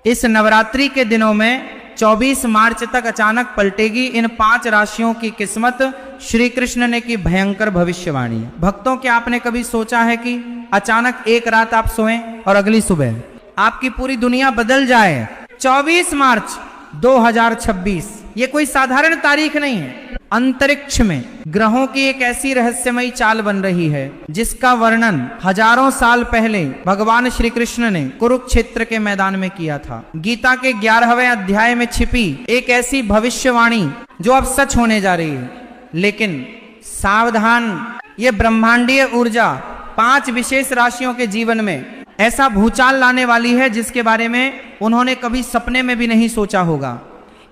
इस नवरात्रि के दिनों में 24 मार्च तक अचानक पलटेगी इन 5 राशियों की किस्मत। श्री कृष्ण ने की भयंकर भविष्यवाणी। भक्तों, क्या आपने कभी सोचा है कि अचानक एक रात आप सोएं और अगली सुबह आपकी पूरी दुनिया बदल जाए? 24 मार्च 2026 ये कोई साधारण तारीख नहीं है। अंतरिक्ष में ग्रहों की एक ऐसी रहस्यमयी चाल बन रही है जिसका वर्णन हजारों साल पहले भगवान श्री कृष्ण ने कुरुक्षेत्र के मैदान में किया था। गीता के 11वें अध्याय में छिपी एक ऐसी भविष्यवाणी जो अब सच होने जा रही है। लेकिन सावधान, ये ब्रह्मांडीय ऊर्जा 5 विशेष राशियों के जीवन में ऐसा भूचाल लाने वाली है जिसके बारे में उन्होंने कभी सपने में भी नहीं सोचा होगा।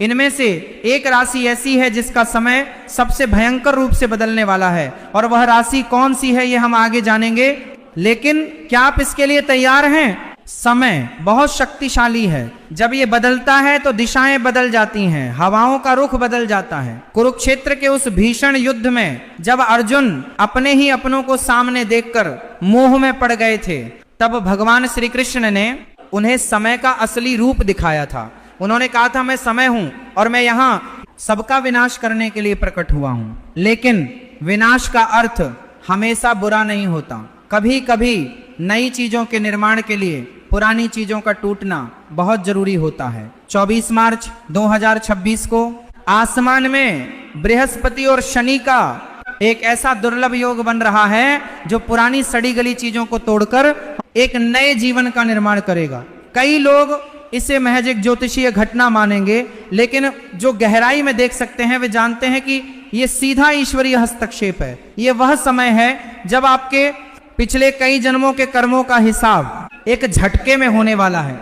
इनमें से एक राशि ऐसी है जिसका समय सबसे भयंकर रूप से बदलने वाला है, और वह राशि कौन सी है ये हम आगे जानेंगे। लेकिन क्या आप इसके लिए तैयार हैं? समय बहुत शक्तिशाली है। जब ये बदलता है तो दिशाएं बदल जाती हैं, हवाओं का रुख बदल जाता है। कुरुक्षेत्र के उस भीषण युद्ध में जब अर्जुन अपने ही अपनों को सामने देखकर मोह में पड़ गए थे, तब भगवान श्री कृष्ण ने उन्हें समय का असली रूप दिखाया था। उन्होंने कहा था, मैं समय हूं और मैं यहां सबका विनाश करने के लिए प्रकट हुआ हूं। लेकिन विनाश का अर्थ हमेशा बुरा नहीं होता। कभी कभी नई चीजों के निर्माण के लिए पुरानी चीजों का टूटना बहुत जरूरी होता है। 24 मार्च 2026 को आसमान में बृहस्पति और शनि का एक ऐसा दुर्लभ योग बन रहा है जो पुरानी सड़ी गली चीजों को तोड़कर एक नए जीवन का निर्माण करेगा। कई लोग इसे महज एक ज्योतिषीय घटना मानेंगे, लेकिन जो गहराई में देख सकते हैं वे जानते हैं कि यह सीधा ईश्वरीय हस्तक्षेप है। ये वह समय है जब आपके पिछले कई जन्मों के कर्मों का हिसाब एक झटके में होने वाला है।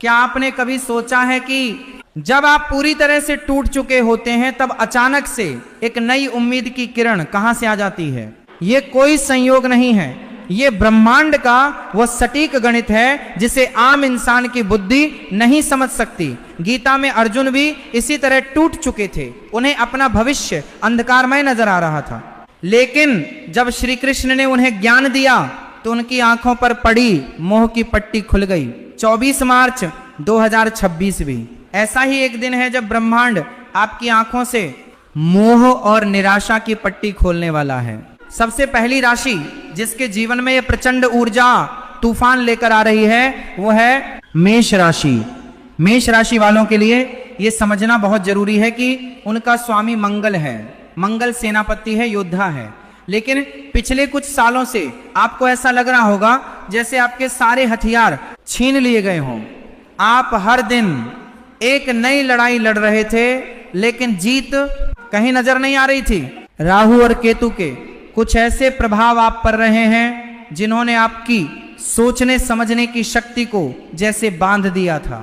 क्या आपने कभी सोचा है कि जब आप पूरी तरह से टूट चुके होते हैं तब अचानक से एक नई उम्मीद की किरण कहां से आ जाती है? ये कोई संयोग नहीं है, ये ब्रह्मांड का वह सटीक गणित है जिसे आम इंसान की बुद्धि नहीं समझ सकती। गीता में अर्जुन भी इसी तरह टूट चुके थे। उन्हें अपना भविष्य अंधकारमय नजर आ रहा था, लेकिन जब श्री कृष्ण ने उन्हें ज्ञान दिया तो उनकी आंखों पर पड़ी मोह की पट्टी खुल गई। 24 मार्च 2026 भी ऐसा ही एक दिन है जब ब्रह्मांड आपकी आंखों से मोह और निराशा की पट्टी खोलने वाला है। सबसे पहली राशि जिसके जीवन में यह प्रचंड ऊर्जा तूफान लेकर आ रही है वो है मेष राशि। मेष राशि वालों के लिए यह समझना बहुत जरूरी है कि उनका स्वामी मंगल है। मंगल सेनापति है, योद्धा है। लेकिन पिछले कुछ सालों से आपको ऐसा लग रहा होगा जैसे आपके सारे हथियार छीन लिए गए हों। आप हर दिन एक नई लड़ाई लड़ रहे थे, लेकिन जीत कहीं नजर नहीं आ रही थी। राहु और केतु के कुछ ऐसे प्रभाव आप पर रहे हैं जिन्होंने आपकी सोचने समझने की शक्ति को जैसे बांध दिया था।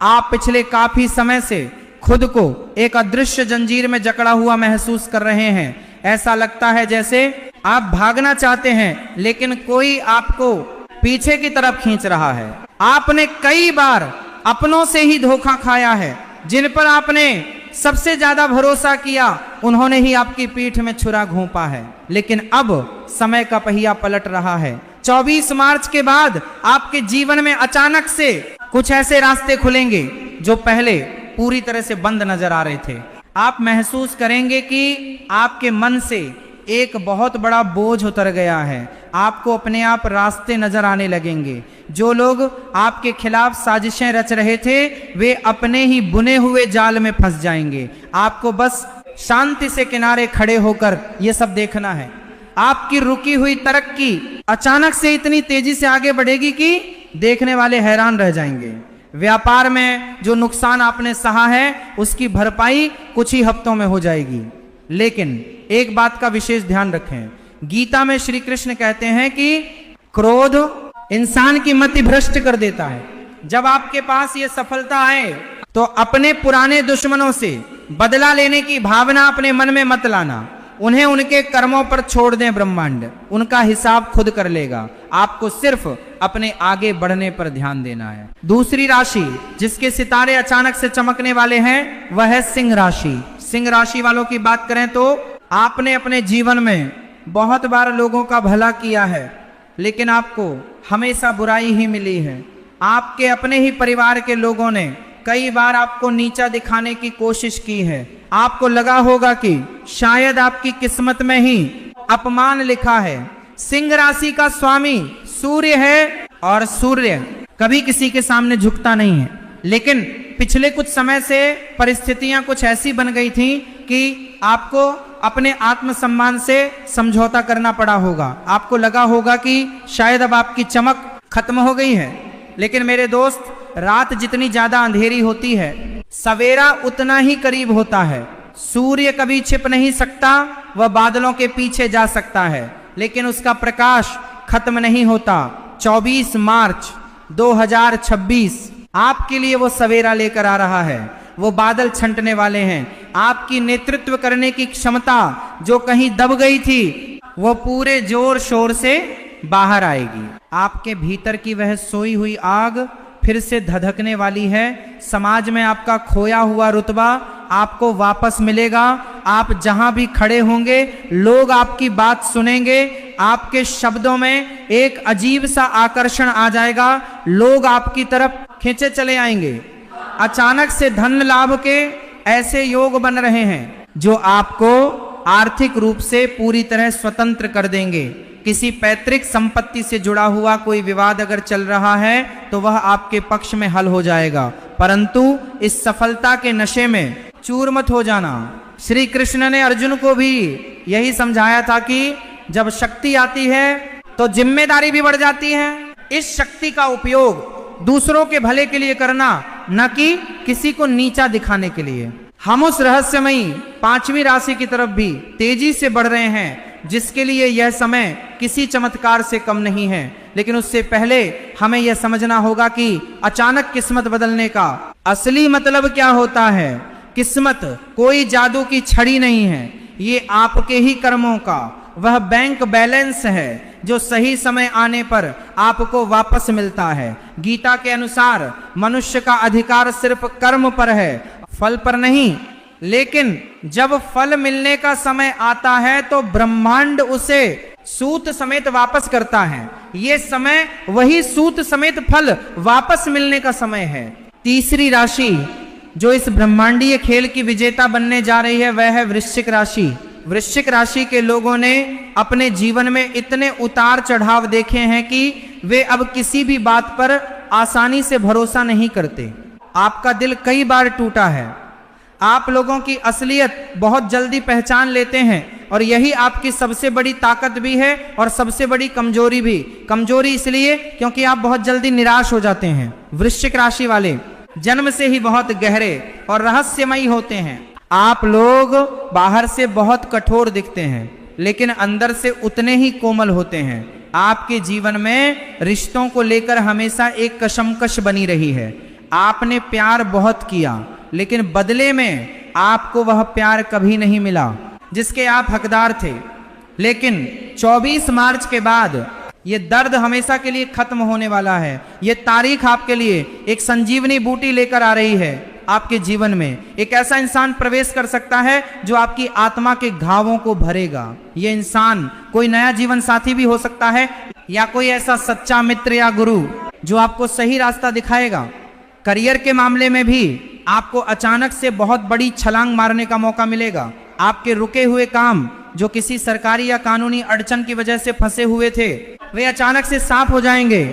आप पिछले काफी समय से खुद को एक अदृश्य जंजीर में जकड़ा हुआ महसूस कर रहे हैं। ऐसा लगता है जैसे आप भागना चाहते हैं लेकिन कोई आपको पीछे की तरफ खींच रहा है। आपने कई बार अपनों से ही धोखा खाया है। जिन पर आपने सबसे ज्यादा भरोसा किया उन्होंने ही आपकी पीठ में छुरा घोंपा है। लेकिन अब समय का पहिया पलट रहा है। 24 मार्च के बाद आपके जीवन में अचानक से कुछ ऐसे रास्ते खुलेंगे जो पहले पूरी तरह से बंद नजर आ रहे थे। आप महसूस करेंगे कि आपके मन से एक बहुत बड़ा बोझ उतर गया है। आपको अपने आप रास्ते नजर आने लगेंगे। जो लोग आपके खिलाफ साजिशें रच रहे थे वे अपने ही बुने हुए जाल में फंस जाएंगे। आपको बस शांति से किनारे खड़े होकर यह सब देखना है। आपकी रुकी हुई तरक्की अचानक से इतनी तेजी से आगे बढ़ेगी कि देखने वाले हैरान रह जाएंगे। व्यापार में जो नुकसान आपने सहा है उसकी भरपाई कुछ ही हफ्तों में हो जाएगी। लेकिन एक बात का विशेष ध्यान रखें, गीता में श्री कृष्ण कहते हैं कि क्रोध इंसान की मति भ्रष्ट कर देता है। जब आपके पास ये सफलता आए तो अपने पुराने दुश्मनों से बदला लेने की भावना अपने मन में मत लाना। उन्हें उनके कर्मों पर छोड़ दें, ब्रह्मांड उनका हिसाब खुद कर लेगा। आपको सिर्फ अपने आगे बढ़ने पर ध्यान देना है। दूसरी राशि जिसके सितारे अचानक से चमकने वाले हैं वह है सिंह राशि। सिंह राशि वालों की बात करें तो आपने अपने जीवन में बहुत बार लोगों का भला किया है, लेकिन आपको हमेशा बुराई ही मिली है। आपके अपने ही परिवार के लोगों ने कई बार आपको नीचा दिखाने की कोशिश की है। आपको लगा होगा कि शायद आपकी किस्मत में ही अपमान लिखा है। सिंह राशि का स्वामी सूर्य है और सूर्य कभी किसी के सामने झुकता नहीं है, लेकिन पिछले कुछ समय से परिस्थितियां कुछ ऐसी बन गई थी कि आपको अपने आत्मसम्मान से समझौता करना पड़ा होगा। आपको लगा होगा कि शायद अब आपकी चमक खत्म हो गई है, लेकिन मेरे दोस्त, रात जितनी ज्यादा अंधेरी होती है, सवेरा उतना ही करीब होता है। सूर्य कभी छिप नहीं सकता, वह बादलों के पीछे जा सकता है, लेकिन उसका प्रकाश खत्म नहीं होता। 24 मार्च 2026 आपके लिए वो सवेरा लेकर आ रहा है। वो बादल छंटने वाले हैं। आपकी नेतृत्व करने की क्षमता जो कहीं दब गई थी, वो पूरे जोर शोर से बाहर आएगी। आपके भीतर की वह सोई हुई आग फिर से धधकने वाली है। समाज में आपका खोया हुआ रुतबा आपको वापस मिलेगा। आप जहां भी खड़े होंगे, लोग आपकी बात सुनेंगे। आपके शब्दों में एक अजीब सा आकर्षण आ जाएगा। लोग आपकी तरफ खींचे चले आएंगे। अचानक से धन लाभ के ऐसे योग बन रहे हैं जो आपको आर्थिक रूप से पूरी तरह स्वतंत्र कर देंगे। किसी पैतृक संपत्ति से जुड़ा हुआ कोई विवाद अगर चल रहा है तो वह आपके पक्ष में हल हो जाएगा, परंतु इस सफलता के नशे में चूर मत हो जाना। श्री कृष्ण ने अर्जुन को भी यही समझाया था कि जब शक्ति आती है तो जिम्मेदारी भी बढ़ जाती है। इस शक्ति का उपयोग दूसरों के भले के लिए करना, न कि किसी को नीचा दिखाने के लिए। हम उस रहस्यमयी 5वीं राशि की तरफ भी तेजी से बढ़ रहे हैं, जिसके लिए यह समय किसी चमत्कार से कम नहीं है। लेकिन उससे पहले हमें यह समझना होगा कि अचानक किस्मत बदलने का असली मतलब क्या होता है। किस्मत कोई जादू की छड़ी नहीं है, ये आपके ही कर्मों का वह बैंक बैलेंस है जो सही समय आने पर आपको वापस मिलता है। गीता के अनुसार मनुष्य का अधिकार सिर्फ कर्म पर है, फल पर नहीं। लेकिन जब फल मिलने का समय आता है तो ब्रह्मांड उसे सूत समेत वापस करता है। ये समय वही सूत समेत फल वापस मिलने का समय है। तीसरी राशि जो इस ब्रह्मांडीय खेल की विजेता बनने जा रही है वह है वृश्चिक राशि। वृश्चिक राशि के लोगों ने अपने जीवन में इतने उतार चढ़ाव देखे हैं कि वे अब किसी भी बात पर आसानी से भरोसा नहीं करते। आपका दिल कई बार टूटा है। आप लोगों की असलियत बहुत जल्दी पहचान लेते हैं और यही आपकी सबसे बड़ी ताकत भी है और सबसे बड़ी कमजोरी भी। कमजोरी इसलिए क्योंकि आप बहुत जल्दी निराश हो जाते हैं। वृश्चिक राशि वाले जन्म से ही बहुत गहरे और रहस्यमयी होते हैं। आप लोग बाहर से बहुत कठोर दिखते हैं, लेकिन अंदर से उतने ही कोमल होते हैं। आपके जीवन में रिश्तों को लेकर हमेशा एक कशमकश बनी रही है। आपने प्यार बहुत किया, लेकिन बदले में आपको वह प्यार कभी नहीं मिला जिसके आप हकदार थे। लेकिन 24 मार्च के बाद ये दर्द हमेशा के लिए खत्म होने वाला है। ये तारीख आपके लिए एक संजीवनी बूटी लेकर आ रही है। आपके जीवन में एक ऐसा इंसान प्रवेश कर सकता है जो आपकी आत्मा के घावों को भरेगा। ये इंसान कोई नया जीवन साथी भी हो सकता है, या कोई ऐसा सच्चा मित्र या गुरु जो आपको सही रास्ता दिखाएगा। करियर के मामले में भी आपको अचानक से बहुत बड़ी छलांग मारने का मौका मिलेगा। आपके रुके हुए काम जो किसी सरकारी या कानूनी अड़चन की वजह से फंसे हुए थे, वे अचानक से साफ हो जाएंगे।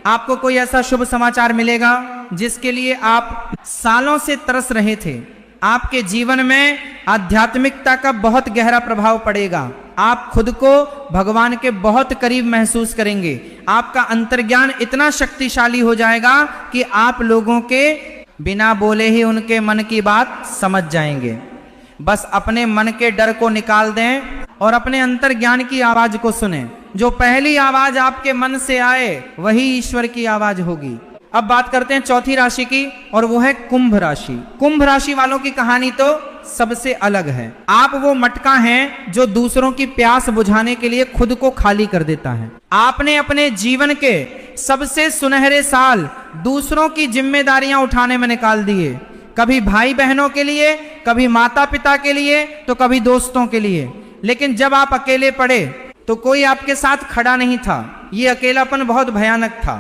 आपको कोई ऐसा शुभ समाचार मिलेगा जिसके लिए आप सालों से तरस रहे थे। आपके जीवन में आध्यात्मिकता का बहुत गहरा प्रभाव पड़ेगा। आप खुद को भगवान के बहुत करीब महसूस करेंगे। आपका अंतर्ज्ञान इतना शक्तिशाली हो जाएगा कि आप लोगों के बिना बोले ही उनके मन की बात समझ जाएंगे। बस अपने मन के डर को निकाल दें और अपने अंतर्ज्ञान की आवाज को सुने। जो पहली आवाज आपके मन से आए वही ईश्वर की आवाज होगी। अब बात करते हैं चौथी राशि की, और वो है कुंभ राशि। कुंभ राशि वालों की कहानी तो सबसे अलग है। आप वो मटका हैं जो दूसरों की प्यास बुझाने के लिए खुद को खाली कर देता है। आपने अपने जीवन के सबसे सुनहरे साल दूसरों की जिम्मेदारियां उठाने में निकाल दिए। कभी भाई बहनों के लिए, कभी माता पिता के लिए, तो कभी दोस्तों के लिए। लेकिन जब आप अकेले पड़े तो कोई आपके साथ खड़ा नहीं था। ये अकेलापन बहुत भयानक था।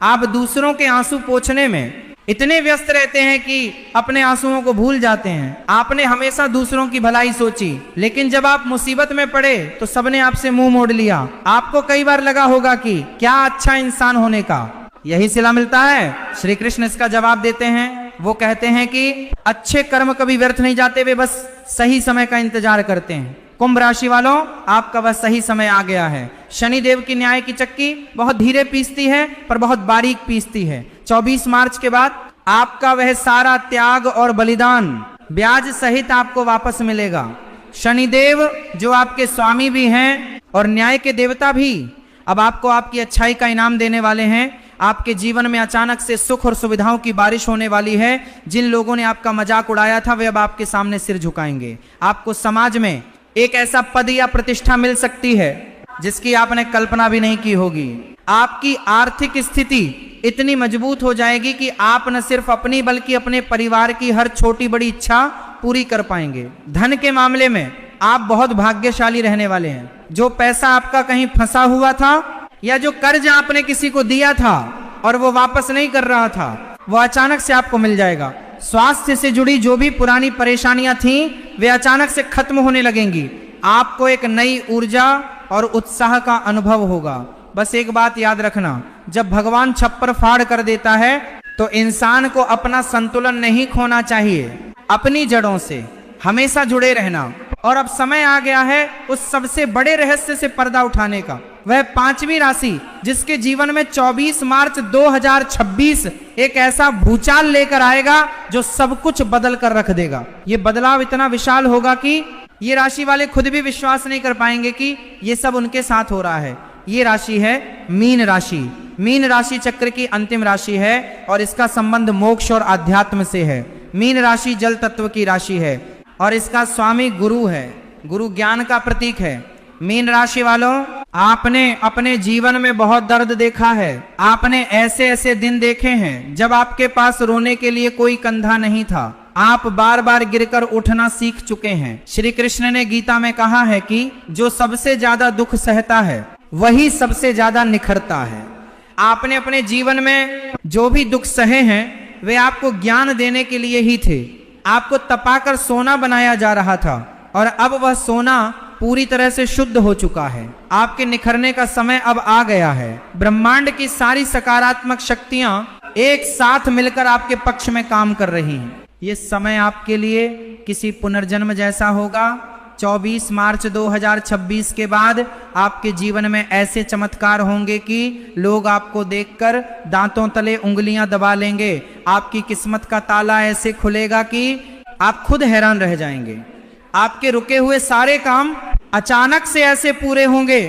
आप दूसरों के आंसू पोंछने में इतने व्यस्त रहते हैं कि अपने आंसुओं को भूल जाते हैं। आपने हमेशा दूसरों की भलाई सोची, लेकिन जब आप मुसीबत में पड़े तो सबने आपसे मुंह मोड़ लिया। आपको कई बार लगा होगा कि क्या अच्छा इंसान होने का यही सिला मिलता है। श्री कृष्ण इसका जवाब देते हैं। वो कहते हैं कि अच्छे कर्म कभी व्यर्थ नहीं जाते, वे बस सही समय का इंतजार करते हैं। कुंभ राशि वालों, आपका वह सही समय आ गया है। शनिदेव की न्याय की चक्की बहुत धीरे पीसती है पर बहुत बारीक पीसती है। 24 मार्च के बाद आपका वह सारा त्याग और बलिदान ब्याज सहित आपको वापस मिलेगा। शनिदेव जो आपके स्वामी भी हैं और न्याय के देवता भी, अब आपको आपकी अच्छाई का इनाम देने वाले हैं। आपके जीवन में अचानक से सुख और सुविधाओं की बारिश होने वाली है। जिन लोगों ने आपका मजाक उड़ाया था वे अब आपके सामने सिर झुकाएंगे। आपको समाज में एक ऐसा पद या प्रतिष्ठा मिल सकती है जिसकी आपने कल्पना भी नहीं की होगी। आपकी आर्थिक स्थिति इतनी मजबूत हो जाएगी कि आप न सिर्फ अपनी बल्कि अपने परिवार की हर छोटी बड़ी इच्छा पूरी कर पाएंगे। धन के मामले में आप बहुत भाग्यशाली रहने वाले हैं। जो पैसा आपका कहीं फंसा हुआ था या जो कर्ज आपने किसी को दिया था और वो वापस नहीं कर रहा था, वो अचानक से आपको मिल जाएगा। स्वास्थ्य से जुड़ी जो भी पुरानी परेशानियां थीं वे अचानक से खत्म होने लगेंगी। आपको एक नई ऊर्जा और उत्साह का अनुभव होगा। बस एक बात याद रखना, जब भगवान छप्पर फाड़ कर देता है तो इंसान को अपना संतुलन नहीं खोना चाहिए। अपनी जड़ों से हमेशा जुड़े रहना। और अब समय आ गया है उस सबसे बड़े रहस्य से पर्दा उठाने का। वह 5वीं राशि जिसके जीवन में 24 मार्च 2026 एक ऐसा भूचाल लेकर आएगा जो सब कुछ बदल कर रख देगा। ये बदलाव इतना विशाल होगा कि ये राशि वाले खुद भी विश्वास नहीं कर पाएंगे कि ये सब उनके साथ हो रहा है। ये राशि है मीन राशि। मीन राशि चक्र की अंतिम राशि है और इसका संबंध मोक्ष और आध्यात्म से है। मीन राशि जल तत्व की राशि है और इसका स्वामी गुरु है। गुरु ज्ञान का प्रतीक है। मीन राशि वालों, आपने अपने जीवन में बहुत दर्द देखा है। आपने ऐसे ऐसे दिन देखे हैं जब आपके पास रोने के लिए कोई कंधा नहीं था। आप बार बार गिरकर उठना सीख चुके हैं। श्री कृष्ण ने गीता में कहा है कि जो सबसे ज्यादा दुख सहता है वही सबसे ज्यादा निखरता है। आपने अपने जीवन में जो भी दुख सहे हैं वे आपको ज्ञान देने के लिए ही थे। आपको तपाकर सोना बनाया जा रहा था और अब वह सोना पूरी तरह से शुद्ध हो चुका है। आपके निखरने का समय अब आ गया है। ब्रह्मांड की सारी सकारात्मक शक्तियां एक साथ मिलकर आपके पक्ष में काम कर रही हैं। ये समय आपके लिए किसी पुनर्जन्म जैसा होगा। 24 मार्च 2026 के बाद आपके जीवन में ऐसे चमत्कार होंगे कि लोग आपको देखकर दांतों तले उंगलियां दबा लेंगे। आपकी किस्मत का ताला ऐसे खुलेगा कि आप खुद हैरान रह जाएंगे। आपके रुके हुए सारे काम अचानक से ऐसे पूरे होंगे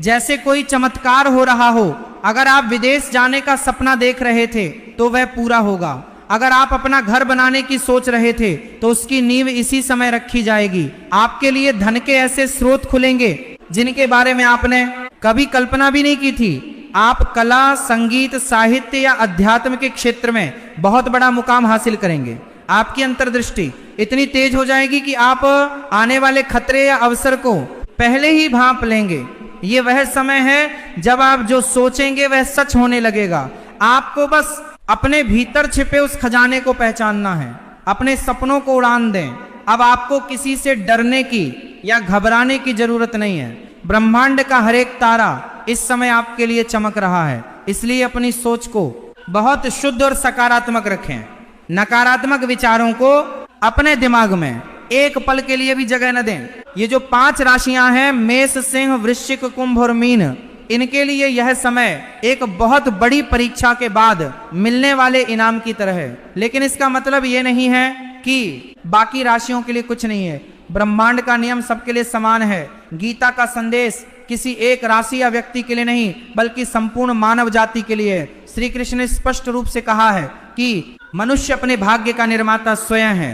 जैसे कोई चमत्कार हो रहा हो। अगर आप विदेश जाने का सपना देख रहे थे तो वह पूरा होगा। अगर आप अपना घर बनाने की सोच रहे थे तो उसकी नींव इसी समय रखी जाएगी। आपके लिए धन के ऐसे स्रोत खुलेंगे जिनके बारे में आपने कभी कल्पना भी नहीं की थी। आप कला, संगीत, साहित्य या अध्यात्म के क्षेत्र में बहुत बड़ा मुकाम हासिल करेंगे। आपकी अंतर्दृष्टि इतनी तेज हो जाएगी कि आप आने वाले खतरे या अवसर को पहले ही भांप लेंगे। ये वह समय है जब आप जो सोचेंगे वह सच होने लगेगा। आपको बस अपने भीतर छिपे उस खजाने को पहचानना है। अपने सपनों को उड़ान दें। अब आपको किसी से डरने की या घबराने की जरूरत नहीं है। ब्रह्मांड का हर एक तारा इस समय आपके लिए चमक रहा है। इसलिए अपनी सोच को बहुत शुद्ध और सकारात्मक रखें। नकारात्मक विचारों को अपने दिमाग में एक पल के लिए भी जगह न दें। ये जो 5 राशियां हैं, मेष, सिंह, वृश्चिक, कुंभ और मीन, इनके लिए यह समय एक बहुत बड़ी परीक्षा के बाद मिलने वाले इनाम की तरह है। लेकिन इसका मतलब यह नहीं है कि बाकी राशियों के लिए कुछ नहीं है। ब्रह्मांड का नियम सबके लिए समान है। गीता का संदेश किसी एक राशि या व्यक्ति के लिए नहीं बल्कि संपूर्ण मानव जाति के लिए है। श्री कृष्ण ने स्पष्ट रूप से कहा है कि मनुष्य अपने भाग्य का निर्माता स्वयं है।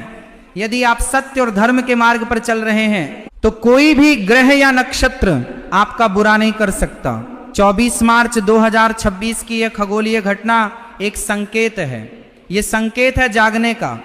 यदि आप सत्य और धर्म के मार्ग पर चल रहे हैं तो कोई भी ग्रह या नक्षत्र आपका बुरा नहीं कर सकता। 24 मार्च 2026 की यह खगोलीय घटना एक संकेत है। यह संकेत है जागने का।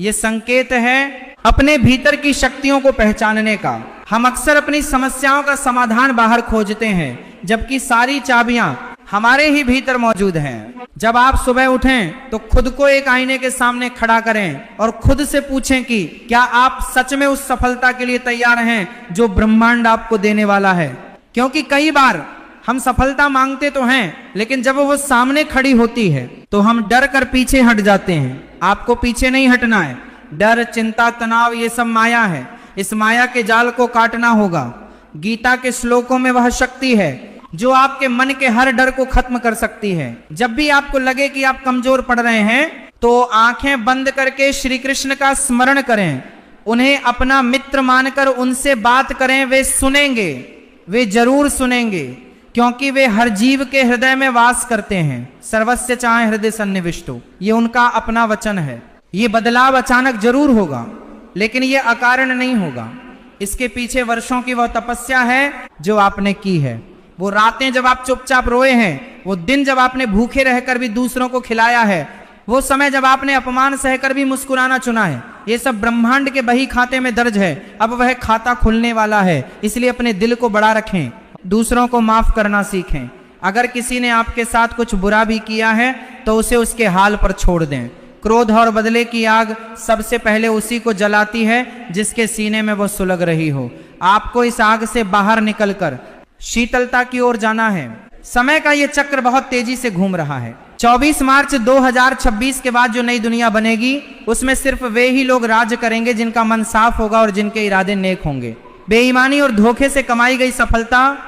यह संकेत है अपने भीतर की शक्तियों को पहचानने का। हम अक्सर अपनी समस्याओं का समाधान बाहर खोजते हैं जबकि सारी चाबियां हमारे ही भीतर मौजूद हैं। जब आप सुबह उठें तो खुद को एक आईने के सामने खड़ा करें और खुद से पूछें कि क्या आप सच में उस सफलता के लिए तैयार हैं जो ब्रह्मांड आपको देने वाला है। क्योंकि कई बार हम सफलता मांगते तो हैं, लेकिन जब वो सामने खड़ी होती है तो हम डर कर पीछे हट जाते हैं। आपको पीछे नहीं हटना है। डर, चिंता, तनाव ये सब माया है। इस माया के जाल को काटना होगा। गीता के श्लोकों में वह शक्ति है जो आपके मन के हर डर को खत्म कर सकती है। जब भी आपको लगे कि आप कमजोर पड़ रहे हैं तो आंखें बंद करके श्री कृष्ण का स्मरण करें, उन्हें अपना मित्र मानकर उनसे बात करें। वे सुनेंगे, वे जरूर सुनेंगे, क्योंकि वे हर जीव के हृदय में वास करते हैं। सर्वस्य चाहे हृदय सन्निविष्टो, ये उनका अपना वचन है। ये बदलाव अचानक जरूर होगा, लेकिन ये अकारण नहीं होगा। इसके पीछे वर्षों की वह तपस्या है जो आपने की है। वो रातें जब आप चुपचाप रोए हैं, वो दिन जब आपने भूखे रहकर भी दूसरों को खिलाया है, वो समय जब आपने अपमान सहकर भी मुस्कुराना चुना है, ये सब ब्रह्मांड के बही खाते में दर्ज है। अब वह खाता खुलने वाला है, इसलिए अपने दिल को बड़ा रखें, दूसरों को माफ करना सीखें। अगर किसी ने आपके साथ कुछ बुरा भी किया है तो उसे उसके हाल पर छोड़ दें। क्रोध और बदले की आग सबसे पहले उसी को जलाती है जिसके सीने में वो सुलग रही हो। आपको इस आग से बाहर निकलकर शीतलता की ओर जाना है। समय का ये चक्र बहुत तेजी से घूम रहा है। 24 मार्च 2026 के बाद जो नई दुनिया बनेगी उसमें सिर्फ वे ही लोग राज करेंगे जिनका मन साफ होगा और जिनके इरादे नेक होंगे। बेईमानी और धोखे से कमाई गई सफलता